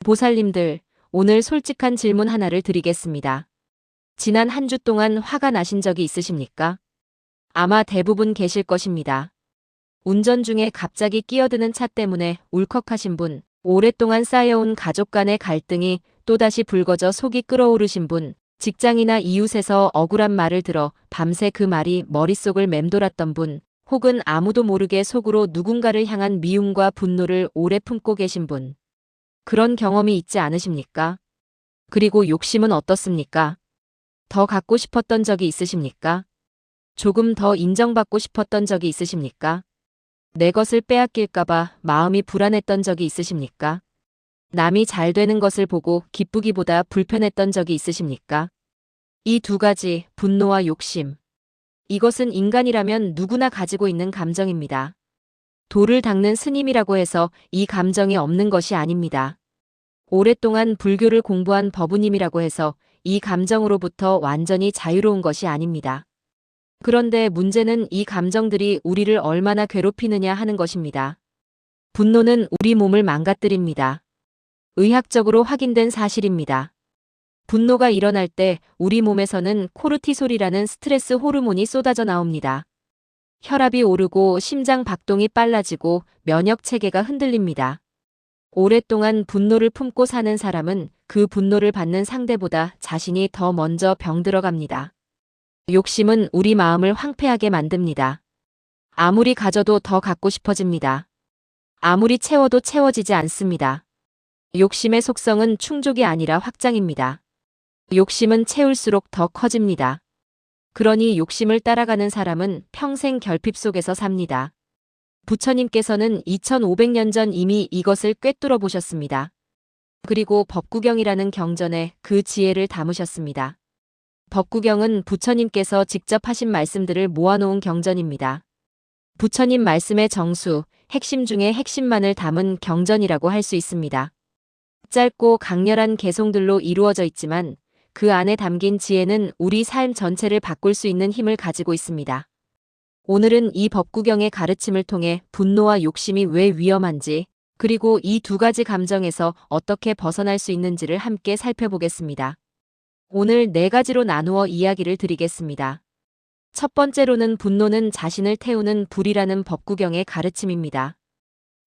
보살님들, 오늘 솔직한 질문 하나를 드리겠습니다. 지난 한 주 동안 화가 나신 적이 있으십니까? 아마 대부분 계실 것입니다. 운전 중에 갑자기 끼어드는 차 때문에 울컥하신 분, 오랫동안 쌓여온 가족 간의 갈등이 또다시 불거져 속이 끓어오르신 분, 직장이나 이웃에서 억울한 말을 들어 밤새 그 말이 머릿속을 맴돌았던 분, 혹은 아무도 모르게 속으로 누군가를 향한 미움과 분노를 오래 품고 계신 분. 그런 경험이 있지 않으십니까? 그리고 욕심은 어떻습니까? 더 갖고 싶었던 적이 있으십니까? 조금 더 인정받고 싶었던 적이 있으십니까? 내 것을 빼앗길까봐 마음이 불안했던 적이 있으십니까? 남이 잘 되는 것을 보고 기쁘기보다 불편했던 적이 있으십니까? 이 두 가지, 분노와 욕심. 이것은 인간이라면 누구나 가지고 있는 감정입니다. 돌을 닦는 스님이라고 해서 이 감정이 없는 것이 아닙니다. 오랫동안 불교를 공부한 법우님이라고 해서 이 감정으로부터 완전히 자유로운 것이 아닙니다. 그런데 문제는 이 감정들이 우리를 얼마나 괴롭히느냐 하는 것입니다. 분노는 우리 몸을 망가뜨립니다. 의학적으로 확인된 사실입니다. 분노가 일어날 때 우리 몸에서는 코르티솔이라는 스트레스 호르몬이 쏟아져 나옵니다. 혈압이 오르고 심장 박동이 빨라지고 면역 체계가 흔들립니다. 오랫동안 분노를 품고 사는 사람은 그 분노를 받는 상대보다 자신이 더 먼저 병들어갑니다. 욕심은 우리 마음을 황폐하게 만듭니다. 아무리 가져도 더 갖고 싶어집니다. 아무리 채워도 채워지지 않습니다. 욕심의 속성은 충족이 아니라 확장입니다. 욕심은 채울수록 더 커집니다. 그러니 욕심을 따라가는 사람은 평생 결핍 속에서 삽니다. 부처님께서는 2500년 전 이미 이것을 꿰뚫어 보셨습니다. 그리고 법구경이라는 경전에 그 지혜를 담으셨습니다. 법구경은 부처님께서 직접 하신 말씀들을 모아놓은 경전입니다. 부처님 말씀의 정수, 핵심 중에 핵심만을 담은 경전이라고 할 수 있습니다. 짧고 강렬한 개송들로 이루어져 있지만 그 안에 담긴 지혜는 우리 삶 전체를 바꿀 수 있는 힘을 가지고 있습니다. 오늘은 이 법구경의 가르침을 통해 분노와 욕심이 왜 위험한지, 그리고 이 두 가지 감정에서 어떻게 벗어날 수 있는지를 함께 살펴보겠습니다. 오늘 네 가지로 나누어 이야기를 드리겠습니다. 첫 번째로는 분노는 자신을 태우는 불이라는 법구경의 가르침입니다.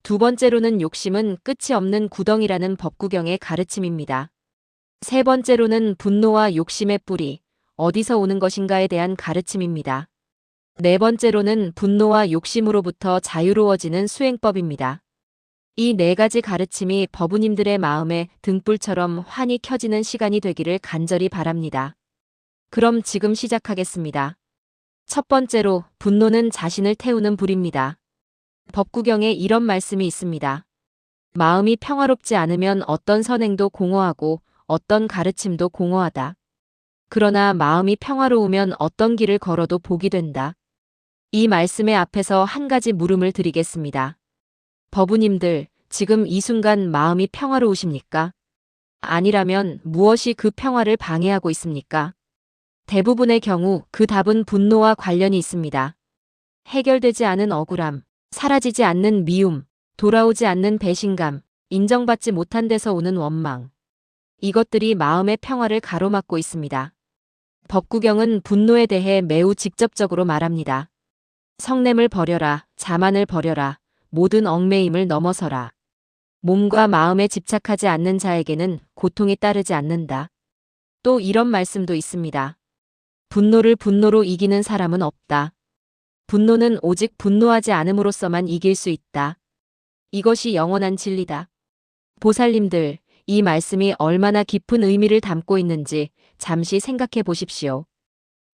두 번째로는 욕심은 끝이 없는 구덩이라는 법구경의 가르침입니다. 세 번째로는 분노와 욕심의 뿌리, 어디서 오는 것인가에 대한 가르침입니다. 네 번째로는 분노와 욕심으로부터 자유로워지는 수행법입니다. 이 네 가지 가르침이 법우님들의 마음에 등불처럼 환히 켜지는 시간이 되기를 간절히 바랍니다. 그럼 지금 시작하겠습니다. 첫 번째로, 분노는 자신을 태우는 불입니다. 법구경에 이런 말씀이 있습니다. 마음이 평화롭지 않으면 어떤 선행도 공허하고 어떤 가르침도 공허하다. 그러나 마음이 평화로우면 어떤 길을 걸어도 복이 된다. 이 말씀의 앞에서 한 가지 물음을 드리겠습니다. 법우님들, 지금 이 순간 마음이 평화로우십니까? 아니라면 무엇이 그 평화를 방해하고 있습니까? 대부분의 경우 그 답은 분노와 관련이 있습니다. 해결되지 않은 억울함, 사라지지 않는 미움, 돌아오지 않는 배신감, 인정받지 못한 데서 오는 원망. 이것들이 마음의 평화를 가로막고 있습니다. 법구경은 분노에 대해 매우 직접적으로 말합니다. 성냄을 버려라, 자만을 버려라, 모든 얽매임을 넘어서라. 몸과 마음에 집착하지 않는 자에게는 고통이 따르지 않는다. 또 이런 말씀도 있습니다. 분노를 분노로 이기는 사람은 없다. 분노는 오직 분노하지 않음으로써만 이길 수 있다. 이것이 영원한 진리다. 보살님들, 이 말씀이 얼마나 깊은 의미를 담고 있는지 잠시 생각해 보십시오.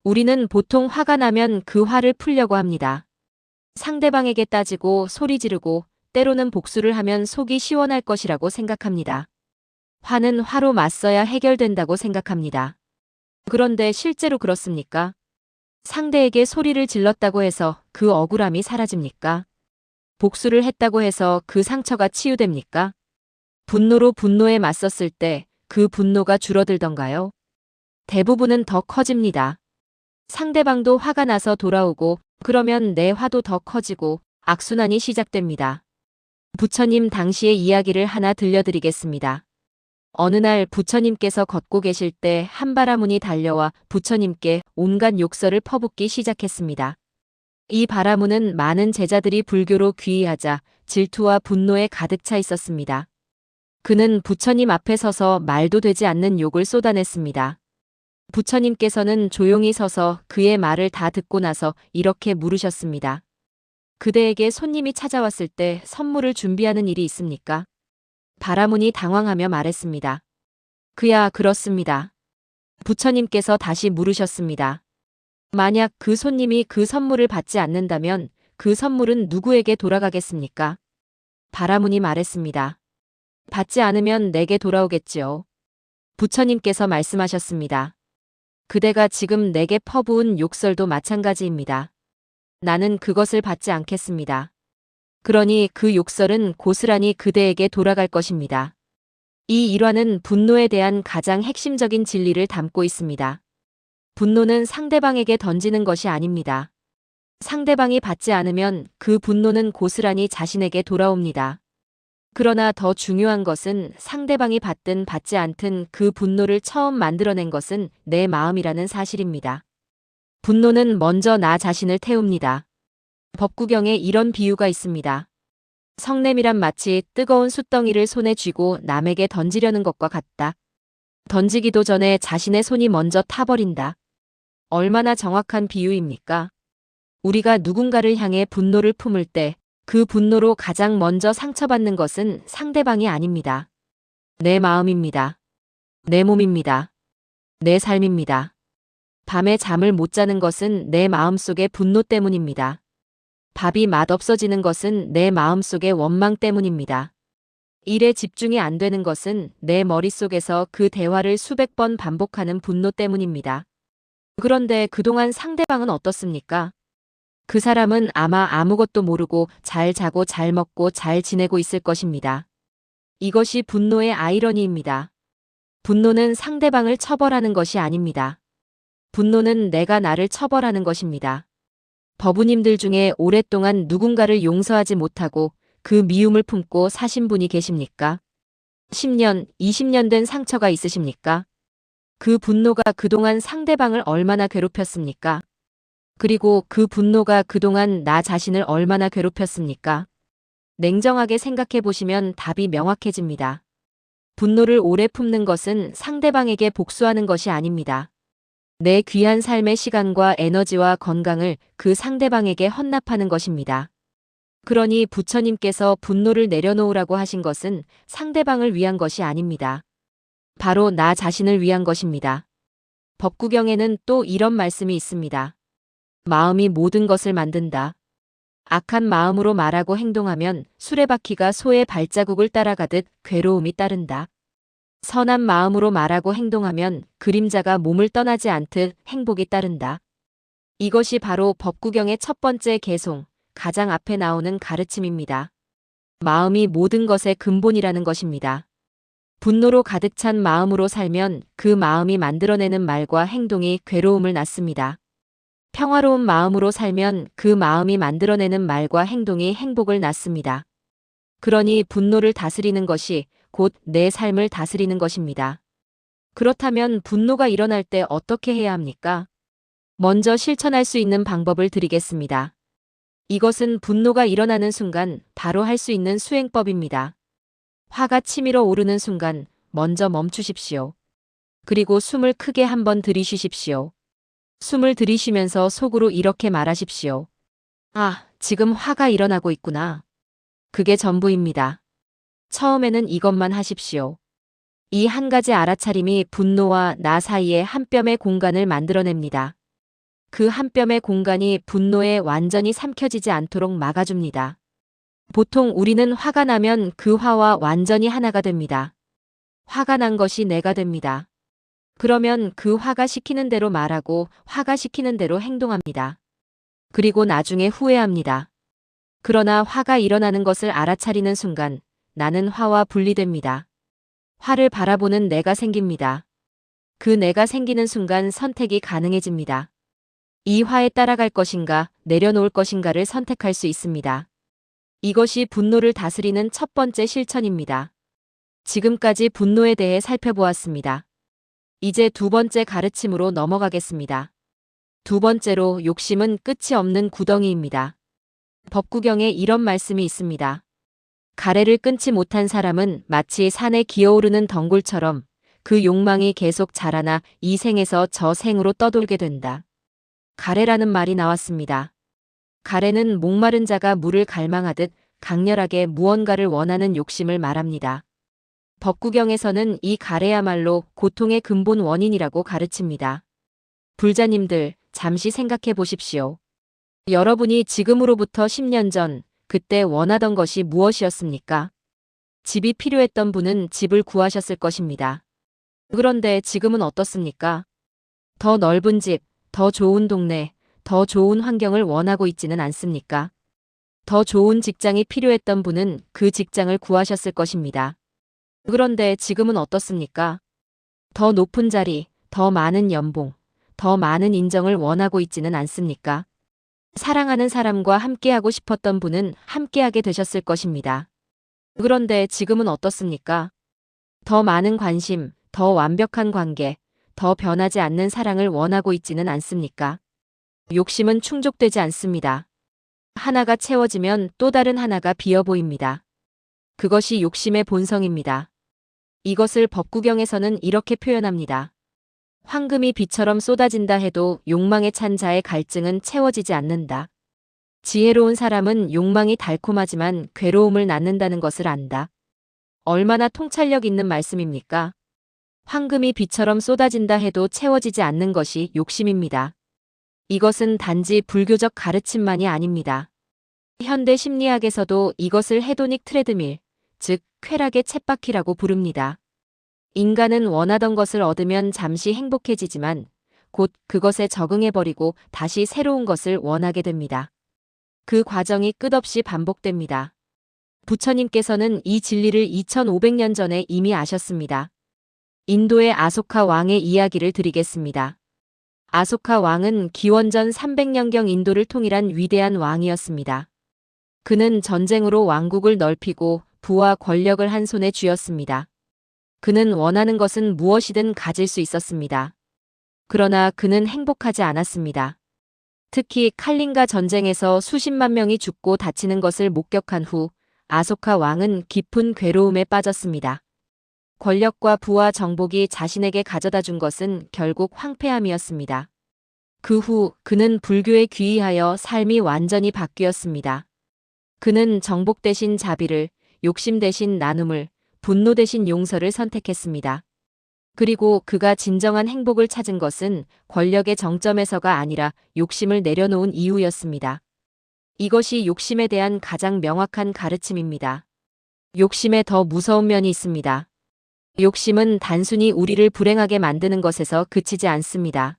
우리는 보통 화가 나면 그 화를 풀려고 합니다. 상대방에게 따지고 소리 지르고 때로는 복수를 하면 속이 시원할 것이라고 생각합니다. 화는 화로 맞서야 해결된다고 생각합니다. 그런데 실제로 그렇습니까? 상대에게 소리를 질렀다고 해서 그 억울함이 사라집니까? 복수를 했다고 해서 그 상처가 치유됩니까? 분노로 분노에 맞섰을 때 그 분노가 줄어들던가요? 대부분은 더 커집니다. 상대방도 화가 나서 돌아오고 그러면 내 화도 더 커지고 악순환이 시작됩니다. 부처님 당시의 이야기를 하나 들려드리겠습니다. 어느 날 부처님께서 걷고 계실 때 한바라문이 달려와 부처님께 온갖 욕설을 퍼붓기 시작했습니다. 이 바라문은 많은 제자들이 불교로 귀의하자 질투와 분노에 가득 차 있었습니다. 그는 부처님 앞에 서서 말도 되지 않는 욕을 쏟아냈습니다. 부처님께서는 조용히 서서 그의 말을 다 듣고 나서 이렇게 물으셨습니다. 그대에게 손님이 찾아왔을 때 선물을 준비하는 일이 있습니까? 바라문이 당황하며 말했습니다. 그야 그렇습니다. 부처님께서 다시 물으셨습니다. 만약 그 손님이 그 선물을 받지 않는다면 그 선물은 누구에게 돌아가겠습니까? 바라문이 말했습니다. 받지 않으면 내게 돌아오겠지요. 부처님께서 말씀하셨습니다. 그대가 지금 내게 퍼부은 욕설도 마찬가지입니다. 나는 그것을 받지 않겠습니다. 그러니 그 욕설은 고스란히 그대에게 돌아갈 것입니다. 이 일화는 분노에 대한 가장 핵심적인 진리를 담고 있습니다. 분노는 상대방에게 던지는 것이 아닙니다. 상대방이 받지 않으면 그 분노는 고스란히 자신에게 돌아옵니다. 그러나 더 중요한 것은 상대방이 받든 받지 않든 그 분노를 처음 만들어낸 것은 내 마음이라는 사실입니다. 분노는 먼저 나 자신을 태웁니다. 법구경에 이런 비유가 있습니다. 성냄이란 마치 뜨거운 숯덩이를 손에 쥐고 남에게 던지려는 것과 같다. 던지기도 전에 자신의 손이 먼저 타버린다. 얼마나 정확한 비유입니까? 우리가 누군가를 향해 분노를 품을 때 그 분노로 가장 먼저 상처받는 것은 상대방이 아닙니다. 내 마음입니다. 내 몸입니다. 내 삶입니다. 밤에 잠을 못 자는 것은 내 마음속의 분노 때문입니다. 밥이 맛없어지는 것은 내 마음속의 원망 때문입니다. 일에 집중이 안 되는 것은 내 머릿속에서 그 대화를 수백 번 반복하는 분노 때문입니다. 그런데 그동안 상대방은 어떻습니까? 그 사람은 아마 아무것도 모르고 잘 자고 잘 먹고 잘 지내고 있을 것입니다. 이것이 분노의 아이러니입니다. 분노는 상대방을 처벌하는 것이 아닙니다. 분노는 내가 나를 처벌하는 것입니다. 법우님들 중에 오랫동안 누군가를 용서하지 못하고 그 미움을 품고 사신 분이 계십니까? 10년, 20년 된 상처가 있으십니까? 그 분노가 그동안 상대방을 얼마나 괴롭혔습니까? 그리고 그 분노가 그동안 나 자신을 얼마나 괴롭혔습니까? 냉정하게 생각해 보시면 답이 명확해집니다. 분노를 오래 품는 것은 상대방에게 복수하는 것이 아닙니다. 내 귀한 삶의 시간과 에너지와 건강을 그 상대방에게 헌납하는 것입니다. 그러니 부처님께서 분노를 내려놓으라고 하신 것은 상대방을 위한 것이 아닙니다. 바로 나 자신을 위한 것입니다. 법구경에는 또 이런 말씀이 있습니다. 마음이 모든 것을 만든다. 악한 마음으로 말하고 행동하면 수레바퀴가 소의 발자국을 따라가듯 괴로움이 따른다. 선한 마음으로 말하고 행동하면 그림자가 몸을 떠나지 않듯 행복이 따른다. 이것이 바로 법구경의 첫 번째 개송, 가장 앞에 나오는 가르침입니다. 마음이 모든 것의 근본이라는 것입니다. 분노로 가득 찬 마음으로 살면 그 마음이 만들어내는 말과 행동이 괴로움을 낳습니다. 평화로운 마음으로 살면 그 마음이 만들어내는 말과 행동이 행복을 낳습니다. 그러니 분노를 다스리는 것이 곧 내 삶을 다스리는 것입니다. 그렇다면 분노가 일어날 때 어떻게 해야 합니까? 먼저 실천할 수 있는 방법을 드리겠습니다. 이것은 분노가 일어나는 순간 바로 할 수 있는 수행법입니다. 화가 치밀어 오르는 순간 먼저 멈추십시오. 그리고 숨을 크게 한번 들이쉬십시오. 숨을 들이쉬면서 속으로 이렇게 말하십시오. 아, 지금 화가 일어나고 있구나. 그게 전부입니다. 처음에는 이것만 하십시오. 이 한 가지 알아차림이 분노와 나 사이에 한 뼘의 공간을 만들어냅니다. 그 한 뼘의 공간이 분노에 완전히 삼켜지지 않도록 막아줍니다. 보통 우리는 화가 나면 그 화와 완전히 하나가 됩니다. 화가 난 것이 내가 됩니다. 그러면 그 화가 시키는 대로 말하고 화가 시키는 대로 행동합니다. 그리고 나중에 후회합니다. 그러나 화가 일어나는 것을 알아차리는 순간 나는 화와 분리됩니다. 화를 바라보는 내가 생깁니다. 그 내가 생기는 순간 선택이 가능해집니다. 이 화에 따라갈 것인가 내려놓을 것인가를 선택할 수 있습니다. 이것이 분노를 다스리는 첫 번째 실천입니다. 지금까지 분노에 대해 살펴보았습니다. 이제 두 번째 가르침으로 넘어가겠습니다. 두 번째로 욕심은 끝이 없는 구덩이입니다. 법구경에 이런 말씀이 있습니다. 가래를 끊지 못한 사람은 마치 산에 기어오르는 덩굴처럼 그 욕망이 계속 자라나 이 생에서 저 생으로 떠돌게 된다. 가래라는 말이 나왔습니다. 가래는 목마른 자가 물을 갈망하듯 강렬하게 무언가를 원하는 욕심을 말합니다. 법구경에서는 이 가래야말로 고통의 근본 원인이라고 가르칩니다. 불자님들, 잠시 생각해 보십시오. 여러분이 지금으로부터 10년 전, 그때 원하던 것이 무엇이었습니까? 집이 필요했던 분은 집을 구하셨을 것입니다. 그런데 지금은 어떻습니까? 더 넓은 집, 더 좋은 동네, 더 좋은 환경을 원하고 있지는 않습니까? 더 좋은 직장이 필요했던 분은 그 직장을 구하셨을 것입니다. 그런데 지금은 어떻습니까? 더 높은 자리, 더 많은 연봉, 더 많은 인정을 원하고 있지는 않습니까? 사랑하는 사람과 함께하고 싶었던 분은 함께하게 되셨을 것입니다. 그런데 지금은 어떻습니까? 더 많은 관심, 더 완벽한 관계, 더 변하지 않는 사랑을 원하고 있지는 않습니까? 욕심은 충족되지 않습니다. 하나가 채워지면 또 다른 하나가 비어 보입니다. 그것이 욕심의 본성입니다. 이것을 법구경에서는 이렇게 표현합니다. 황금이 비처럼 쏟아진다 해도 욕망에 찬 자의 갈증은 채워지지 않는다. 지혜로운 사람은 욕망이 달콤하지만 괴로움을 낳는다는 것을 안다. 얼마나 통찰력 있는 말씀입니까? 황금이 비처럼 쏟아진다 해도 채워지지 않는 것이 욕심입니다. 이것은 단지 불교적 가르침만이 아닙니다. 현대 심리학에서도 이것을 헤도닉 트레드밀, 즉 쾌락의 쳇바퀴라고 부릅니다. 인간은 원하던 것을 얻으면 잠시 행복해지지만 곧 그것에 적응해버리고 다시 새로운 것을 원하게 됩니다. 그 과정이 끝없이 반복됩니다. 부처님께서는 이 진리를 2500년 전에 이미 아셨습니다. 인도의 아소카 왕의 이야기를 드리겠습니다. 아소카 왕은 기원전 300년경 인도를 통일한 위대한 왕이었습니다. 그는 전쟁으로 왕국을 넓히고 부와 권력을 한 손에 쥐었습니다. 그는 원하는 것은 무엇이든 가질 수 있었습니다. 그러나 그는 행복하지 않았습니다. 특히 칼린가 전쟁에서 수십만 명이 죽고 다치는 것을 목격한 후 아소카 왕은 깊은 괴로움에 빠졌습니다. 권력과 부와 정복이 자신에게 가져다 준 것은 결국 황폐함이었습니다. 그 후 그는 불교에 귀의하여 삶이 완전히 바뀌었습니다. 그는 정복 대신 자비를, 욕심 대신 나눔을, 분노 대신 용서를 선택했습니다. 그리고 그가 진정한 행복을 찾은 것은 권력의 정점에서가 아니라 욕심을 내려놓은 이유였습니다. 이것이 욕심에 대한 가장 명확한 가르침입니다. 욕심에 더 무서운 면이 있습니다. 욕심은 단순히 우리를 불행하게 만드는 것에서 그치지 않습니다.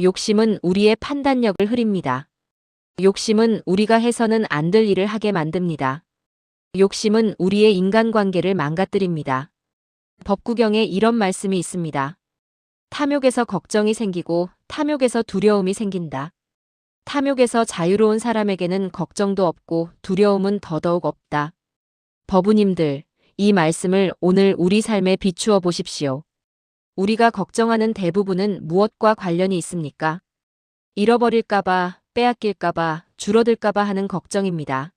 욕심은 우리의 판단력을 흐립니다. 욕심은 우리가 해서는 안 될 일을 하게 만듭니다. 욕심은 우리의 인간관계를 망가뜨립니다. 법구경에 이런 말씀이 있습니다. 탐욕에서 걱정이 생기고 탐욕에서 두려움이 생긴다. 탐욕에서 자유로운 사람에게는 걱정도 없고 두려움은 더더욱 없다. 법우님들, 이 말씀을 오늘 우리 삶에 비추어 보십시오. 우리가 걱정하는 대부분은 무엇과 관련이 있습니까? 잃어버릴까봐, 빼앗길까봐, 줄어들까봐 하는 걱정입니다.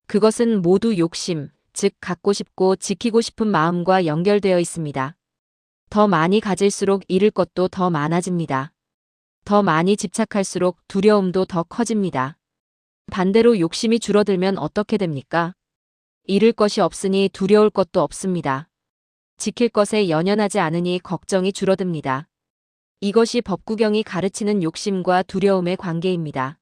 그것은 모두 욕심, 즉 갖고 싶고 지키고 싶은 마음과 연결되어 있습니다. 더 많이 가질수록 잃을 것도 더 많아집니다. 더 많이 집착할수록 두려움도 더 커집니다. 반대로 욕심이 줄어들면 어떻게 됩니까? 잃을 것이 없으니 두려울 것도 없습니다. 지킬 것에 연연하지 않으니 걱정이 줄어듭니다. 이것이 법구경이 가르치는 욕심과 두려움의 관계입니다.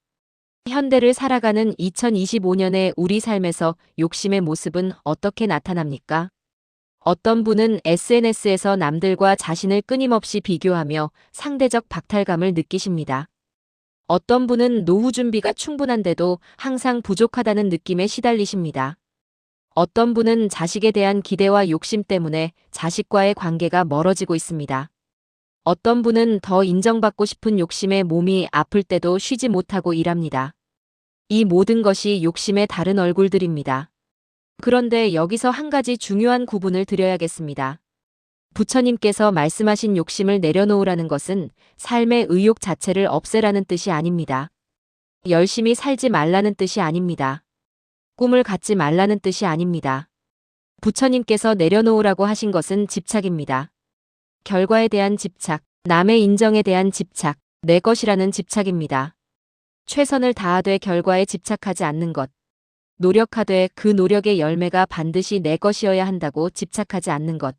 현대를 살아가는 2025년의 우리 삶에서 욕심의 모습은 어떻게 나타납니까? 어떤 분은 SNS에서 남들과 자신을 끊임없이 비교하며 상대적 박탈감을 느끼십니다. 어떤 분은 노후 준비가 충분한데도 항상 부족하다는 느낌에 시달리십니다. 어떤 분은 자식에 대한 기대와 욕심 때문에 자식과의 관계가 멀어지고 있습니다. 어떤 분은 더 인정받고 싶은 욕심에 몸이 아플 때도 쉬지 못하고 일합니다. 이 모든 것이 욕심의 다른 얼굴들입니다. 그런데 여기서 한 가지 중요한 구분을 드려야겠습니다. 부처님께서 말씀하신 욕심을 내려놓으라는 것은 삶의 의욕 자체를 없애라는 뜻이 아닙니다. 열심히 살지 말라는 뜻이 아닙니다. 꿈을 갖지 말라는 뜻이 아닙니다. 부처님께서 내려놓으라고 하신 것은 집착입니다. 결과에 대한 집착, 남의 인정에 대한 집착, 내 것이라는 집착입니다. 최선을 다하되 결과에 집착하지 않는 것. 노력하되 그 노력의 열매가 반드시 내 것이어야 한다고 집착하지 않는 것.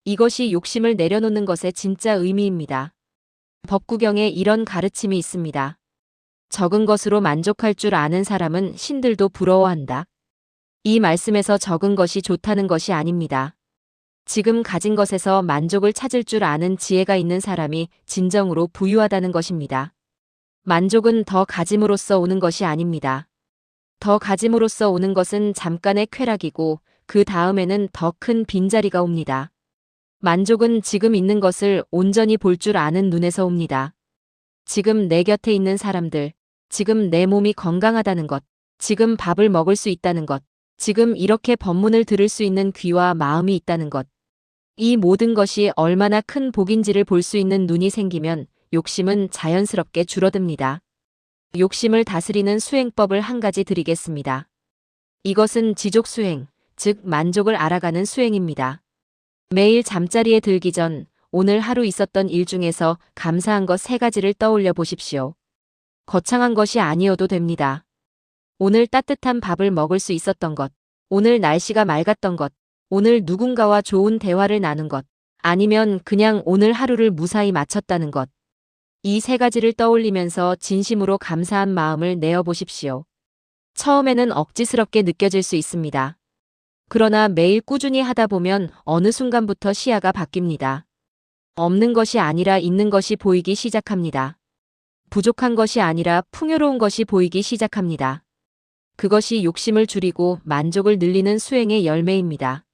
이것이 욕심을 내려놓는 것의 진짜 의미입니다. 법구경에 이런 가르침이 있습니다. 적은 것으로 만족할 줄 아는 사람은 신들도 부러워한다. 이 말씀에서 적은 것이 좋다는 것이 아닙니다. 지금 가진 것에서 만족을 찾을 줄 아는 지혜가 있는 사람이 진정으로 부유하다는 것입니다. 만족은 더 가짐으로써 오는 것이 아닙니다. 더 가짐으로써 오는 것은 잠깐의 쾌락이고 그 다음에는 더 큰 빈자리가 옵니다. 만족은 지금 있는 것을 온전히 볼 줄 아는 눈에서 옵니다. 지금 내 곁에 있는 사람들, 지금 내 몸이 건강하다는 것, 지금 밥을 먹을 수 있다는 것, 지금 이렇게 법문을 들을 수 있는 귀와 마음이 있다는 것. 이 모든 것이 얼마나 큰 복인지를 볼 수 있는 눈이 생기면 욕심은 자연스럽게 줄어듭니다. 욕심을 다스리는 수행법을 한 가지 드리겠습니다. 이것은 지족수행, 즉 만족을 알아가는 수행입니다. 매일 잠자리에 들기 전 오늘 하루 있었던 일 중에서 감사한 것 3가지를 떠올려 보십시오. 거창한 것이 아니어도 됩니다. 오늘 따뜻한 밥을 먹을 수 있었던 것, 오늘 날씨가 맑았던 것, 오늘 누군가와 좋은 대화를 나눈 것, 아니면 그냥 오늘 하루를 무사히 마쳤다는 것. 이 3가지를 떠올리면서 진심으로 감사한 마음을 내어 보십시오. 처음에는 억지스럽게 느껴질 수 있습니다. 그러나 매일 꾸준히 하다 보면 어느 순간부터 시야가 바뀝니다. 없는 것이 아니라 있는 것이 보이기 시작합니다. 부족한 것이 아니라 풍요로운 것이 보이기 시작합니다. 그것이 욕심을 줄이고 만족을 늘리는 수행의 열매입니다.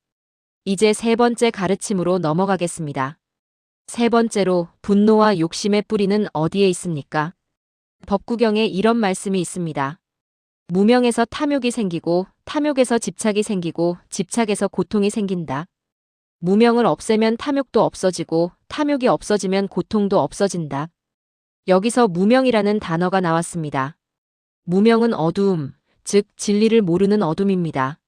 이제 3번째 가르침으로 넘어가겠습니다. 3번째로 분노와 욕심의 뿌리는 어디에 있습니까? 법구경에 이런 말씀이 있습니다. 무명에서 탐욕이 생기고 탐욕에서 집착이 생기고 집착에서 고통이 생긴다. 무명을 없애면 탐욕도 없어지고 탐욕이 없어지면 고통도 없어진다. 여기서 무명이라는 단어가 나왔습니다. 무명은 어두움, 즉 진리를 모르는 어둠입니다.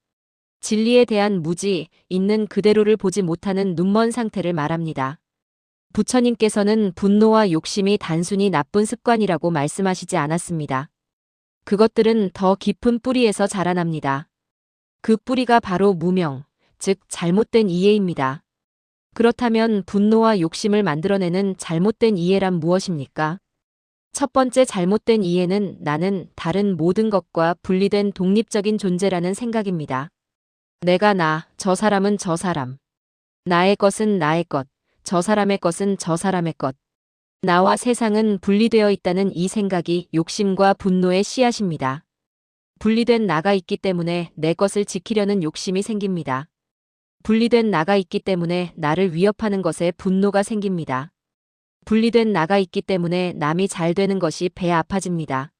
진리에 대한 무지, 있는 그대로를 보지 못하는 눈먼 상태를 말합니다. 부처님께서는 분노와 욕심이 단순히 나쁜 습관이라고 말씀하시지 않았습니다. 그것들은 더 깊은 뿌리에서 자라납니다. 그 뿌리가 바로 무명, 즉 잘못된 이해입니다. 그렇다면 분노와 욕심을 만들어내는 잘못된 이해란 무엇입니까? 첫 번째 잘못된 이해는 나는 다른 모든 것과 분리된 독립적인 존재라는 생각입니다. 내가 나, 저 사람은 저 사람. 나의 것은 나의 것, 저 사람의 것은 저 사람의 것. 나와 세상은 분리되어 있다는 이 생각이 욕심과 분노의 씨앗입니다. 분리된 나가 있기 때문에 내 것을 지키려는 욕심이 생깁니다. 분리된 나가 있기 때문에 나를 위협하는 것에 분노가 생깁니다. 분리된 나가 있기 때문에 남이 잘 되는 것이 배 아파집니다.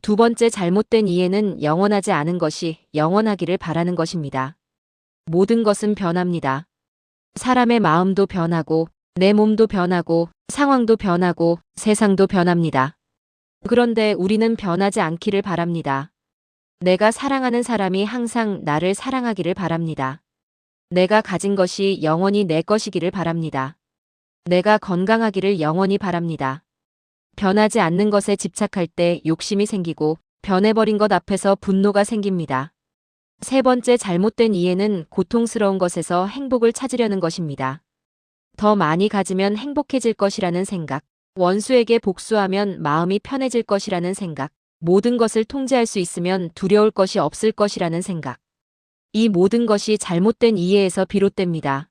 두 번째 잘못된 이해는 영원하지 않은 것이 영원하기를 바라는 것입니다. 모든 것은 변합니다. 사람의 마음도 변하고 내 몸도 변하고 상황도 변하고 세상도 변합니다. 그런데 우리는 변하지 않기를 바랍니다. 내가 사랑하는 사람이 항상 나를 사랑하기를 바랍니다. 내가 가진 것이 영원히 내 것이기를 바랍니다. 내가 건강하기를 영원히 바랍니다. 변하지 않는 것에 집착할 때 욕심이 생기고 변해버린 것 앞에서 분노가 생깁니다. 3번째 잘못된 이해는 고통스러운 것에서 행복을 찾으려는 것입니다. 더 많이 가지면 행복해질 것이라는 생각, 원수에게 복수하면 마음이 편해질 것이라는 생각, 모든 것을 통제할 수 있으면 두려울 것이 없을 것이라는 생각. 이 모든 것이 잘못된 이해에서 비롯됩니다.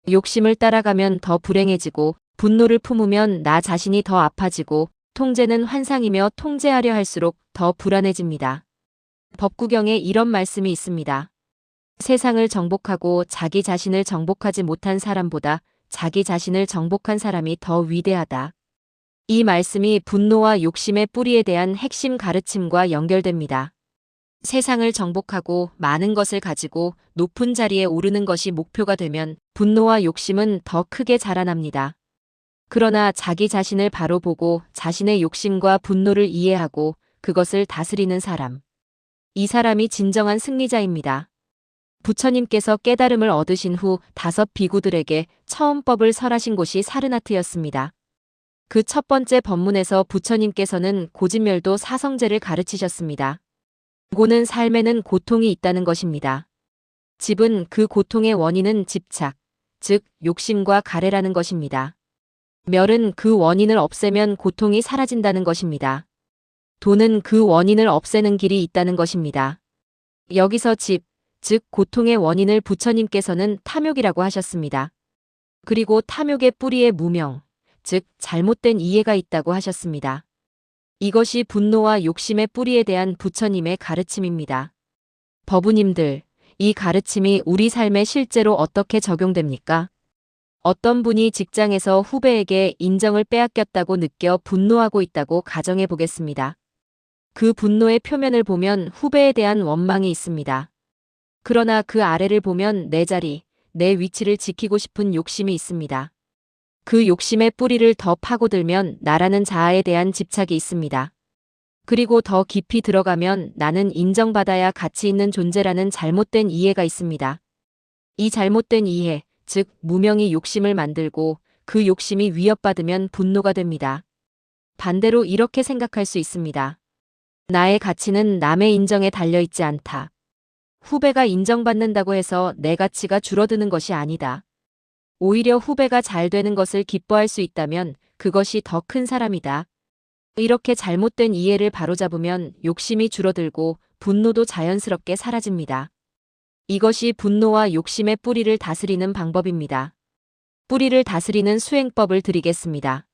욕심을 따라가면 더 불행해지고 분노를 품으면 나 자신이 더 아파지고 통제는 환상이며 통제하려 할수록 더 불안해집니다. 법구경에 이런 말씀이 있습니다. 세상을 정복하고 자기 자신을 정복하지 못한 사람보다 자기 자신을 정복한 사람이 더 위대하다. 이 말씀이 분노와 욕심의 뿌리에 대한 핵심 가르침과 연결됩니다. 세상을 정복하고 많은 것을 가지고 높은 자리에 오르는 것이 목표가 되면 분노와 욕심은 더 크게 자라납니다. 그러나 자기 자신을 바로 보고 자신의 욕심과 분노를 이해하고 그것을 다스리는 사람. 이 사람이 진정한 승리자입니다. 부처님께서 깨달음을 얻으신 후 5 비구들에게 처음법을 설하신 곳이 사르나트였습니다. 그 첫 번째 법문에서 부처님께서는 고진멸도 사성제를 가르치셨습니다. 고는 삶에는 고통이 있다는 것입니다. 집은 그 고통의 원인은 집착, 즉 욕심과 가래라는 것입니다. 멸은 그 원인을 없애면 고통이 사라진다는 것입니다. 도는 그 원인을 없애는 길이 있다는 것입니다. 여기서 집, 즉 고통의 원인을 부처님께서는 탐욕이라고 하셨습니다. 그리고 탐욕의 뿌리에 무명, 즉 잘못된 이해가 있다고 하셨습니다. 이것이 분노와 욕심의 뿌리에 대한 부처님의 가르침입니다. 법우님들, 이 가르침이 우리 삶에 실제로 어떻게 적용됩니까? 어떤 분이 직장에서 후배에게 인정을 빼앗겼다고 느껴 분노하고 있다고 가정해 보겠습니다. 그 분노의 표면을 보면 후배에 대한 원망이 있습니다. 그러나 그 아래를 보면 내 자리, 내 위치를 지키고 싶은 욕심이 있습니다. 그 욕심의 뿌리를 더 파고들면 나라는 자아에 대한 집착이 있습니다. 그리고 더 깊이 들어가면 나는 인정받아야 가치 있는 존재라는 잘못된 이해가 있습니다. 이 잘못된 이해, 즉 무명이 욕심을 만들고 그 욕심이 위협받으면 분노가 됩니다. 반대로 이렇게 생각할 수 있습니다. 나의 가치는 남의 인정에 달려있지 않다. 후배가 인정받는다고 해서 내 가치가 줄어드는 것이 아니다. 오히려 후배가 잘 되는 것을 기뻐할 수 있다면 그것이 더 큰 사람이다. 이렇게 잘못된 이해를 바로잡으면 욕심이 줄어들고 분노도 자연스럽게 사라집니다. 이것이 분노와 욕심의 뿌리를 다스리는 방법입니다. 뿌리를 다스리는 수행법을 드리겠습니다.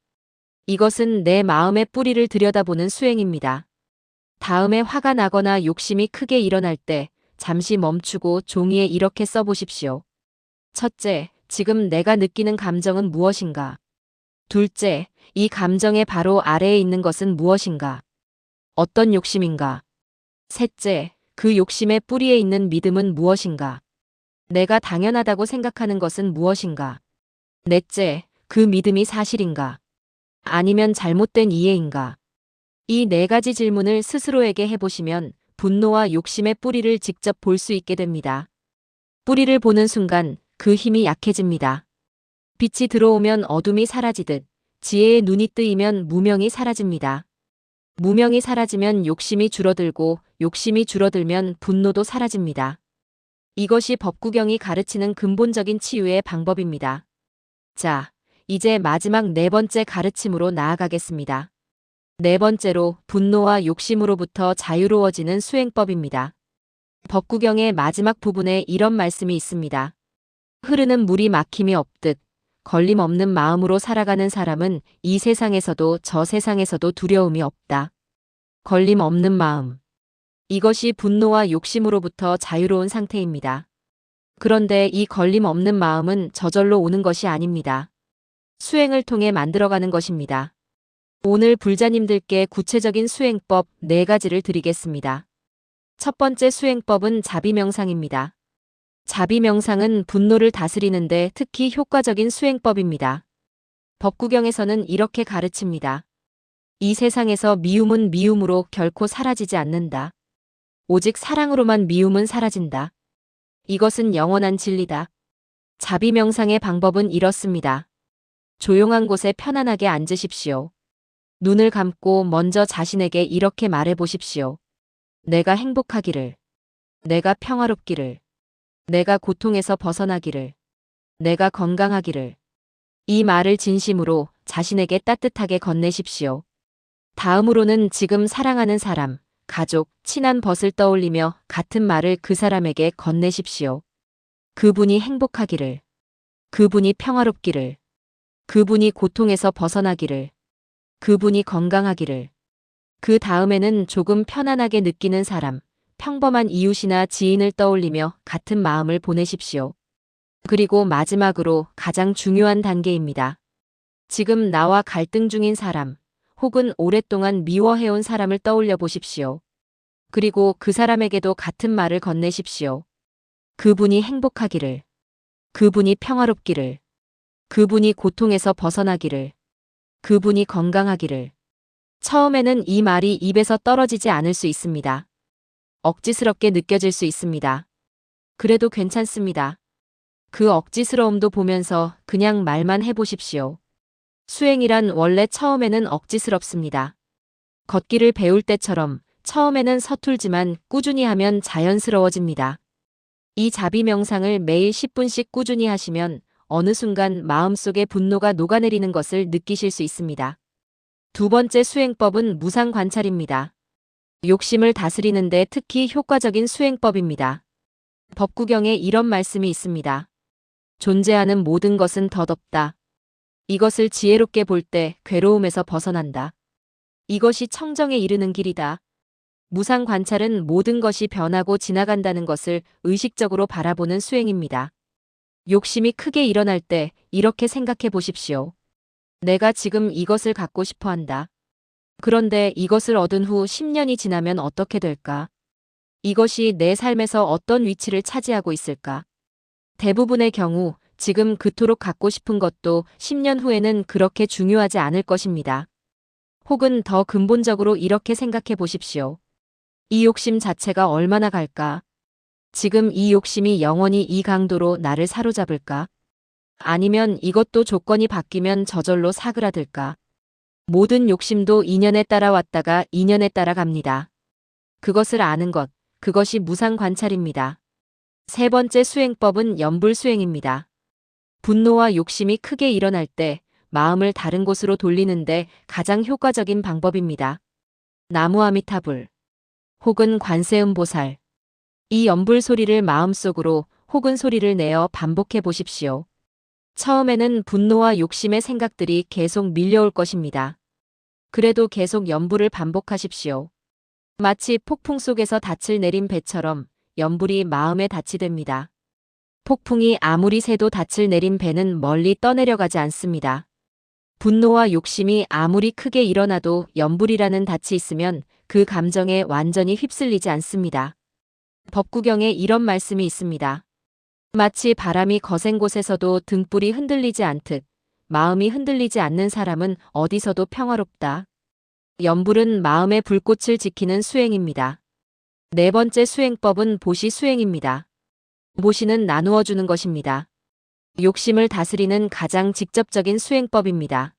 이것은 내 마음의 뿌리를 들여다보는 수행입니다. 다음에 화가 나거나 욕심이 크게 일어날 때 잠시 멈추고 종이에 이렇게 써보십시오. 첫째, 지금 내가 느끼는 감정은 무엇인가? 둘째, 이 감정의 바로 아래에 있는 것은 무엇인가? 어떤 욕심인가? 셋째, 그 욕심의 뿌리에 있는 믿음은 무엇인가? 내가 당연하다고 생각하는 것은 무엇인가? 넷째, 그 믿음이 사실인가? 아니면 잘못된 이해인가? 이 4가지 질문을 스스로에게 해보시면 분노와 욕심의 뿌리를 직접 볼 수 있게 됩니다. 뿌리를 보는 순간 그 힘이 약해집니다. 빛이 들어오면 어둠이 사라지듯 지혜의 눈이 뜨이면 무명이 사라집니다. 무명이 사라지면 욕심이 줄어들고 욕심이 줄어들면 분노도 사라집니다. 이것이 법구경이 가르치는 근본적인 치유의 방법입니다. 자, 이제 마지막 4번째 가르침으로 나아가겠습니다. 4번째로 분노와 욕심으로부터 자유로워지는 수행법입니다. 법구경의 마지막 부분에 이런 말씀이 있습니다. 흐르는 물이 막힘이 없듯 걸림없는 마음으로 살아가는 사람은 이 세상에서도 저 세상에서도 두려움이 없다. 걸림없는 마음. 이것이 분노와 욕심으로부터 자유로운 상태입니다. 그런데 이 걸림없는 마음은 저절로 오는 것이 아닙니다. 수행을 통해 만들어가는 것입니다. 오늘 불자님들께 구체적인 수행법 4가지를 드리겠습니다. 첫 번째 수행법은 자비명상입니다. 자비명상은 분노를 다스리는데 특히 효과적인 수행법입니다. 법구경에서는 이렇게 가르칩니다. 이 세상에서 미움은 미움으로 결코 사라지지 않는다. 오직 사랑으로만 미움은 사라진다. 이것은 영원한 진리다. 자비명상의 방법은 이렇습니다. 조용한 곳에 편안하게 앉으십시오. 눈을 감고 먼저 자신에게 이렇게 말해 보십시오. 내가 행복하기를. 내가 평화롭기를. 내가 고통에서 벗어나기를. 내가 건강하기를. 이 말을 진심으로 자신에게 따뜻하게 건네십시오. 다음으로는 지금 사랑하는 사람, 가족, 친한 벗을 떠올리며 같은 말을 그 사람에게 건네십시오. 그분이 행복하기를. 그분이 평화롭기를. 그분이 고통에서 벗어나기를. 그분이 건강하기를. 그 다음에는 조금 편안하게 느끼는 사람, 평범한 이웃이나 지인을 떠올리며 같은 마음을 보내십시오. 그리고 마지막으로 가장 중요한 단계입니다. 지금 나와 갈등 중인 사람, 혹은 오랫동안 미워해온 사람을 떠올려 보십시오. 그리고 그 사람에게도 같은 말을 건네십시오. 그분이 행복하기를, 그분이 평화롭기를, 그분이 고통에서 벗어나기를, 그분이 건강하기를. 처음에는 이 말이 입에서 떨어지지 않을 수 있습니다. 억지스럽게 느껴질 수 있습니다. 그래도 괜찮습니다. 그 억지스러움도 보면서 그냥 말만 해보십시오. 수행이란 원래 처음에는 억지스럽습니다. 걷기를 배울 때처럼 처음에는 서툴지만 꾸준히 하면 자연스러워집니다. 이 자비 명상을 매일 10분씩 꾸준히 하시면 어느 순간 마음속에 분노가 녹아내리는 것을 느끼실 수 있습니다. 두 번째 수행법은 무상 관찰입니다. 욕심을 다스리는데 특히 효과적인 수행법입니다. 법구경에 이런 말씀이 있습니다. 존재하는 모든 것은 덧없다. 이것을 지혜롭게 볼 때 괴로움에서 벗어난다. 이것이 청정에 이르는 길이다. 무상 관찰은 모든 것이 변하고 지나간다는 것을 의식적으로 바라보는 수행입니다. 욕심이 크게 일어날 때 이렇게 생각해 보십시오. 내가 지금 이것을 갖고 싶어 한다. 그런데 이것을 얻은 후 10년이 지나면 어떻게 될까? 이것이 내 삶에서 어떤 위치를 차지하고 있을까? 대부분의 경우 지금 그토록 갖고 싶은 것도 10년 후에는 그렇게 중요하지 않을 것입니다. 혹은 더 근본적으로 이렇게 생각해 보십시오. 이 욕심 자체가 얼마나 갈까? 지금 이 욕심이 영원히 이 강도로 나를 사로잡을까? 아니면 이것도 조건이 바뀌면 저절로 사그라들까? 모든 욕심도 인연에 따라왔다가 인연에 따라갑니다. 그것을 아는 것, 그것이 무상 관찰입니다. 세 번째 수행법은 염불 수행입니다. 분노와 욕심이 크게 일어날 때 마음을 다른 곳으로 돌리는데 가장 효과적인 방법입니다. 나무아미타불 혹은 관세음보살. 이 염불 소리를 마음속으로 혹은 소리를 내어 반복해 보십시오. 처음에는 분노와 욕심의 생각들이 계속 밀려올 것입니다. 그래도 계속 염불을 반복하십시오. 마치 폭풍 속에서 닻을 내린 배처럼 염불이 마음에 닻이 됩니다. 폭풍이 아무리 세도 닻을 내린 배는 멀리 떠내려가지 않습니다. 분노와 욕심이 아무리 크게 일어나도 염불이라는 닻이 있으면 그 감정에 완전히 휩쓸리지 않습니다. 법구경에 이런 말씀이 있습니다. 마치 바람이 거센 곳에서도 등불이 흔들리지 않듯 마음이 흔들리지 않는 사람은 어디서도 평화롭다. 염불은 마음의 불꽃을 지키는 수행입니다. 네 번째 수행법은 보시 수행입니다. 보시는 나누어 주는 것입니다. 욕심을 다스리는 가장 직접적인 수행법입니다.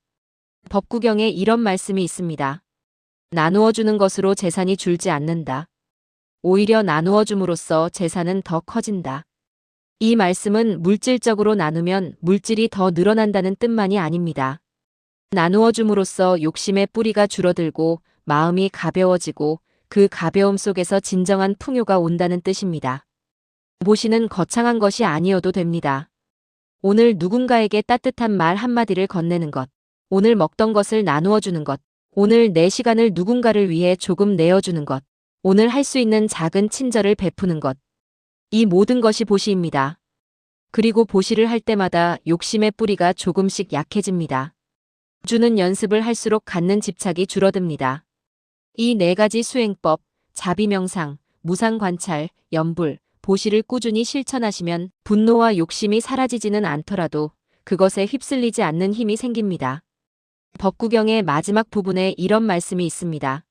법구경에 이런 말씀이 있습니다. 나누어 주는 것으로 재산이 줄지 않는다. 오히려 나누어 줌으로써 재산은 더 커진다. 이 말씀은 물질적으로 나누면 물질이 더 늘어난다는 뜻만이 아닙니다. 나누어 줌으로써 욕심의 뿌리가 줄어들고 마음이 가벼워지고 그 가벼움 속에서 진정한 풍요가 온다는 뜻입니다. 보시는 거창한 것이 아니어도 됩니다. 오늘 누군가에게 따뜻한 말 한마디를 건네는 것, 오늘 먹던 것을 나누어 주는 것, 오늘 내 시간을 누군가를 위해 조금 내어주는 것, 오늘 할 수 있는 작은 친절을 베푸는 것. 이 모든 것이 보시입니다. 그리고 보시를 할 때마다 욕심의 뿌리가 조금씩 약해집니다. 주는 연습을 할수록 갖는 집착이 줄어듭니다. 이 네 가지 수행법, 자비명상, 무상관찰, 염불, 보시를 꾸준히 실천하시면 분노와 욕심이 사라지지는 않더라도 그것에 휩쓸리지 않는 힘이 생깁니다. 법구경의 마지막 부분에 이런 말씀이 있습니다.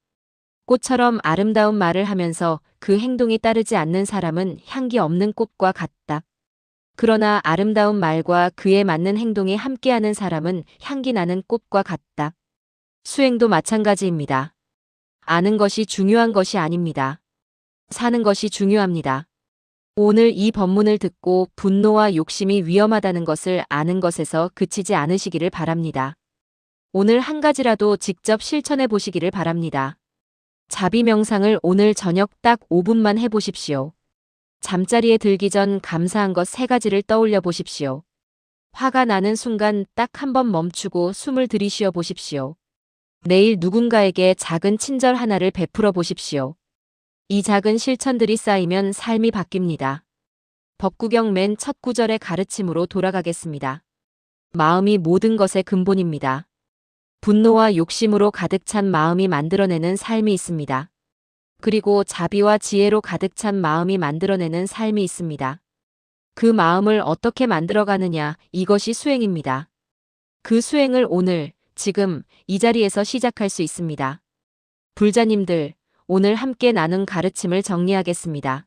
꽃처럼 아름다운 말을 하면서 그 행동이 따르지 않는 사람은 향기 없는 꽃과 같다. 그러나 아름다운 말과 그에 맞는 행동이 함께하는 사람은 향기 나는 꽃과 같다. 수행도 마찬가지입니다. 아는 것이 중요한 것이 아닙니다. 사는 것이 중요합니다. 오늘 이 법문을 듣고 분노와 욕심이 위험하다는 것을 아는 것에서 그치지 않으시기를 바랍니다. 오늘 한 가지라도 직접 실천해 보시기를 바랍니다. 자비 명상을 오늘 저녁 딱 5분만 해보십시오. 잠자리에 들기 전 감사한 것 3가지를 떠올려 보십시오. 화가 나는 순간 딱 한 번 멈추고 숨을 들이쉬어 보십시오. 내일 누군가에게 작은 친절 하나를 베풀어 보십시오. 이 작은 실천들이 쌓이면 삶이 바뀝니다. 법구경 맨 첫 구절의 가르침으로 돌아가겠습니다. 마음이 모든 것의 근본입니다. 분노와 욕심으로 가득 찬 마음이 만들어내는 삶이 있습니다. 그리고 자비와 지혜로 가득 찬 마음이 만들어내는 삶이 있습니다. 그 마음을 어떻게 만들어가느냐, 이것이 수행입니다. 그 수행을 오늘, 지금, 이 자리에서 시작할 수 있습니다. 불자님들, 오늘 함께 나눈 가르침을 정리하겠습니다.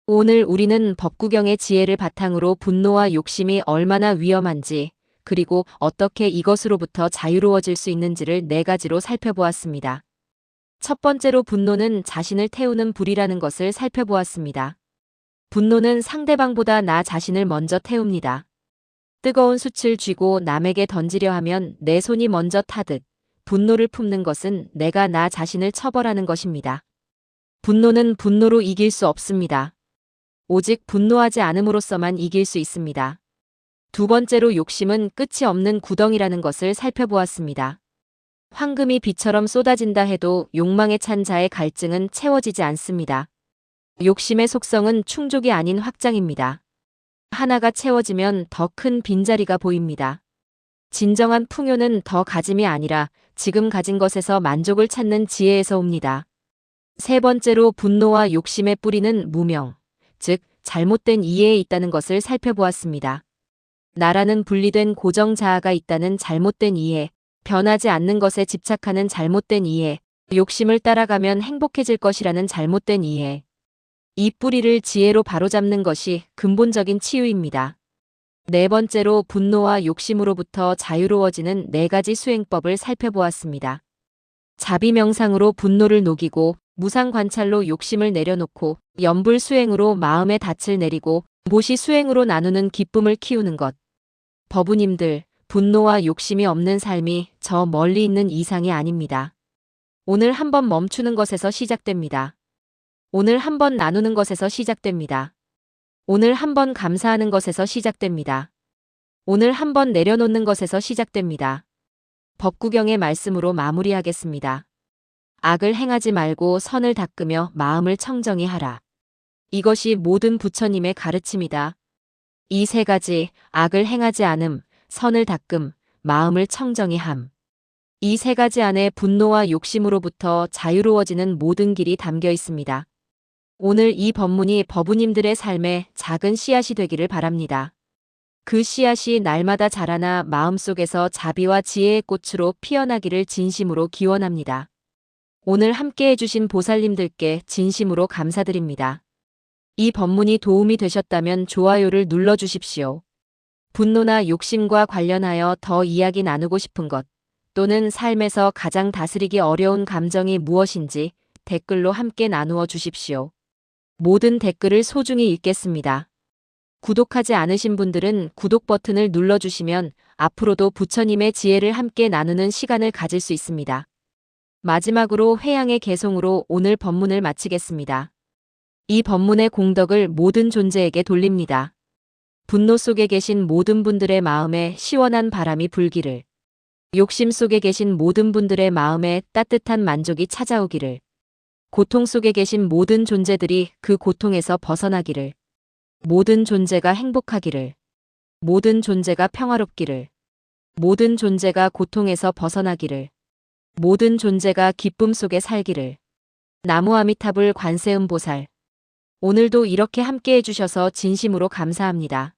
오늘 우리는 법구경의 지혜를 바탕으로 분노와 욕심이 얼마나 위험한지, 그리고 어떻게 이것으로부터 자유로워질 수 있는지를 4가지로 살펴보았습니다. 첫 번째로 분노는 자신을 태우는 불이라는 것을 살펴보았습니다. 분노는 상대방보다 나 자신을 먼저 태웁니다. 뜨거운 숯을 쥐고 남에게 던지려 하면 내 손이 먼저 타듯 분노를 품는 것은 내가 나 자신을 처벌하는 것입니다. 분노는 분노로 이길 수 없습니다. 오직 분노하지 않음으로써만 이길 수 있습니다. 두 번째로 욕심은 끝이 없는 구덩이라는 것을 살펴보았습니다. 황금이 비처럼 쏟아진다 해도 욕망에 찬 자의 갈증은 채워지지 않습니다. 욕심의 속성은 충족이 아닌 확장입니다. 하나가 채워지면 더 큰 빈자리가 보입니다. 진정한 풍요는 더 가짐이 아니라 지금 가진 것에서 만족을 찾는 지혜에서 옵니다. 세 번째로 분노와 욕심의 뿌리는 무명, 즉 잘못된 이해에 있다는 것을 살펴보았습니다. 나라는 분리된 고정 자아가 있다는 잘못된 이해, 변하지 않는 것에 집착하는 잘못된 이해, 욕심을 따라가면 행복해질 것이라는 잘못된 이해. 이 뿌리를 지혜로 바로잡는 것이 근본적인 치유입니다. 네 번째로 분노와 욕심으로부터 자유로워지는 4가지 수행법을 살펴보았습니다. 자비명상으로 분노를 녹이고, 무상관찰로 욕심을 내려놓고, 염불수행으로 마음의 닻을 내리고, 모시수행으로 나누는 기쁨을 키우는 것. 법우님들, 분노와 욕심이 없는 삶이 저 멀리 있는 이상이 아닙니다. 오늘 한번 멈추는 것에서 시작됩니다. 오늘 한번 나누는 것에서 시작됩니다. 오늘 한번 감사하는 것에서 시작됩니다. 오늘 한번 내려놓는 것에서 시작됩니다. 법구경의 말씀으로 마무리하겠습니다. 악을 행하지 말고 선을 닦으며 마음을 청정히 하라. 이것이 모든 부처님의 가르침이다. 이 3가지, 악을 행하지 않음, 선을 닦음, 마음을 청정히 함. 이 3가지 안에 분노와 욕심으로부터 자유로워지는 모든 길이 담겨 있습니다. 오늘 이 법문이 법우님들의 삶에 작은 씨앗이 되기를 바랍니다. 그 씨앗이 날마다 자라나 마음속에서 자비와 지혜의 꽃으로 피어나기를 진심으로 기원합니다. 오늘 함께 해주신 보살님들께 진심으로 감사드립니다. 이 법문이 도움이 되셨다면 좋아요를 눌러주십시오. 분노나 욕심과 관련하여 더 이야기 나누고 싶은 것, 또는 삶에서 가장 다스리기 어려운 감정이 무엇인지 댓글로 함께 나누어 주십시오. 모든 댓글을 소중히 읽겠습니다. 구독하지 않으신 분들은 구독 버튼을 눌러주시면 앞으로도 부처님의 지혜를 함께 나누는 시간을 가질 수 있습니다. 마지막으로 회양의 개송으로 오늘 법문을 마치겠습니다. 이 법문의 공덕을 모든 존재에게 돌립니다. 분노 속에 계신 모든 분들의 마음에 시원한 바람이 불기를, 욕심 속에 계신 모든 분들의 마음에 따뜻한 만족이 찾아오기를, 고통 속에 계신 모든 존재들이 그 고통에서 벗어나기를, 모든 존재가 행복하기를, 모든 존재가 평화롭기를, 모든 존재가 고통에서 벗어나기를, 모든 존재가 기쁨 속에 살기를. 나무 아미타불 관세음보살. 오늘도 이렇게 함께 해주셔서 진심으로 감사합니다.